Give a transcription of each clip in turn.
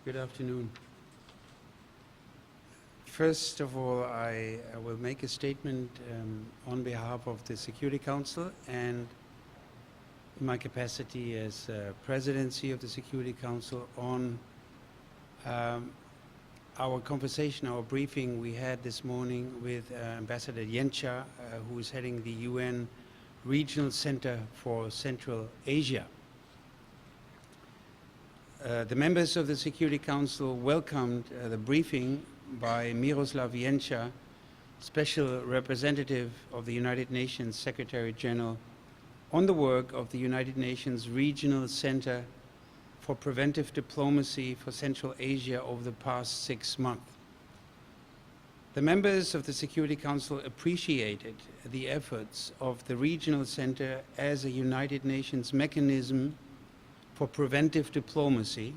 Good afternoon. First of all, I will make a statement on behalf of the Security Council and in my capacity as presidency of the Security Council on our conversation, our briefing we had this morning with Ambassador Yencha, who is heading the UN Regional Center for Central Asia. The members of the Security Council welcomed the briefing by Miroslav Yencha, Special Representative of the United Nations Secretary General, on the work of the United Nations Regional Center for Preventive Diplomacy for Central Asia over the past 6 months. The members of the Security Council appreciated the efforts of the Regional Center as a United Nations mechanism for preventive diplomacy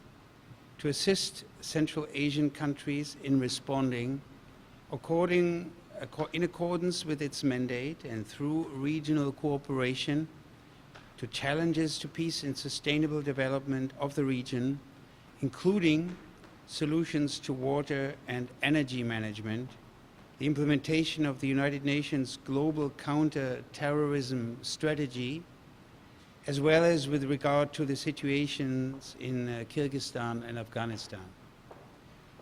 to assist Central Asian countries in responding in accordance with its mandate and through regional cooperation to challenges to peace and sustainable development of the region, including solutions to water and energy management, the implementation of the United Nations Global Counter-Terrorism Strategy, as well as with regard to the situations in Kyrgyzstan and Afghanistan.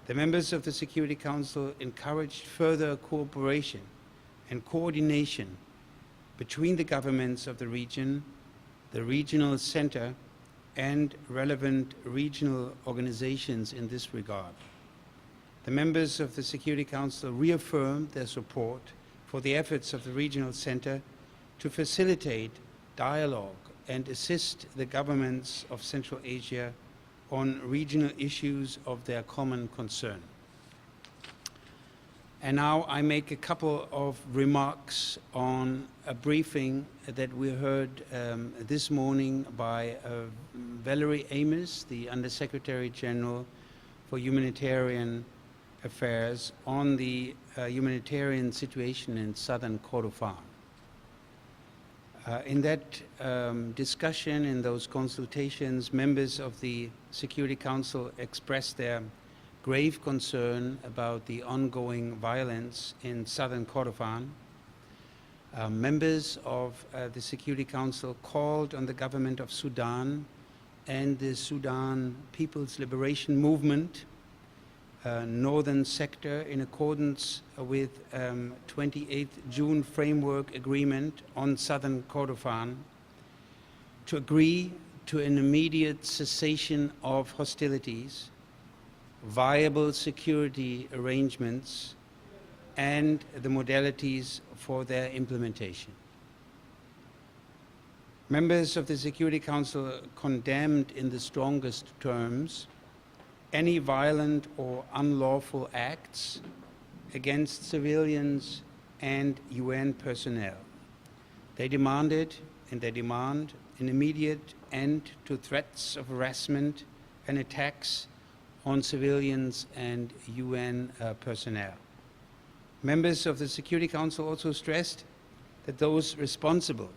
The members of the Security Council encouraged further cooperation and coordination between the governments of the region, the regional center, and relevant regional organizations in this regard. The members of the Security Council reaffirmed their support for the efforts of the regional center to facilitate dialogue and assist the governments of Central Asia on regional issues of their common concern. And now I make a couple of remarks on a briefing that we heard this morning by Valerie Amos, the Undersecretary General for Humanitarian Affairs, on the humanitarian situation in southern Kordofan. In that discussion, in those consultations, members of the Security Council expressed their grave concern about the ongoing violence in southern Kordofan. Members of the Security Council called on the government of Sudan and the Sudan People's Liberation Movement, northern sector, in accordance with 28th June Framework Agreement on southern Kordofan, to agree to an immediate cessation of hostilities, viable security arrangements, and the modalities for their implementation. Members of the Security Council condemned in the strongest terms any violent or unlawful acts against civilians and UN personnel. They demanded, and they demand, an immediate end to threats of harassment and attacks on civilians and UN personnel. Members of the Security Council also stressed that those responsible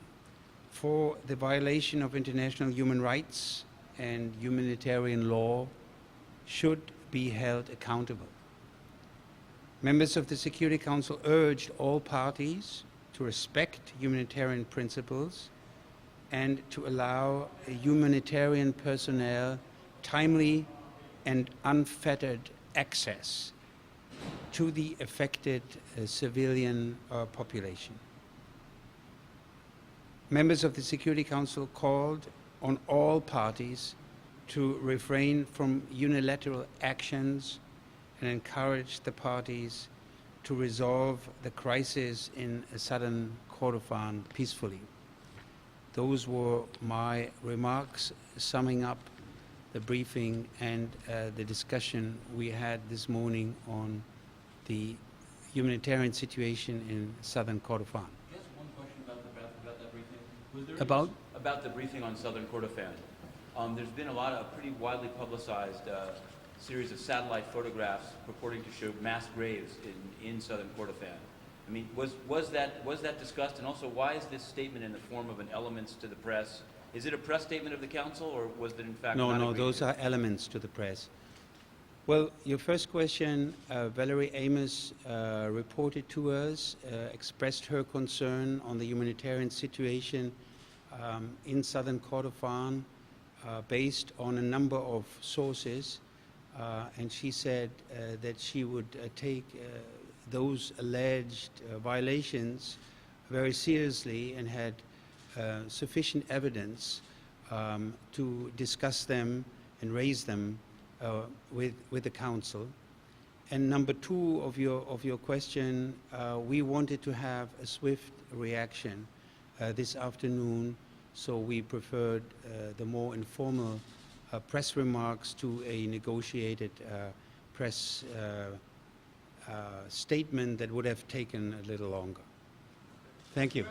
for the violation of international human rights and humanitarian law should be held accountable. Members of the Security Council urged all parties to respect humanitarian principles and to allow humanitarian personnel timely and unfettered access to the affected civilian population. Members of the Security Council called on all parties to refrain from unilateral actions and encourage the parties to resolve the crisis in southern Kordofan peacefully. Those were my remarks summing up the briefing and the discussion we had this morning on the humanitarian situation in southern Kordofan. Just one question about that briefing. Was there About the briefing on southern Kordofan? There's been a pretty widely publicized series of satellite photographs purporting to show mass graves in southern Kordofan. I mean, was that discussed? And also, why is this statement in the form of an elements to the press? Is it a press statement of the Council, or was it in fact No, those are elements to the press. Well, your first question, Valerie Amos reported to us, expressed her concern on the humanitarian situation in southern Kordofan based on a number of sources, and she said that she would take those alleged violations very seriously and had sufficient evidence to discuss them and raise them with the Council. And number two of your question, we wanted to have a swift reaction this afternoon, so we preferred the more informal press remarks to a negotiated press statement that would have taken a little longer. Thank you.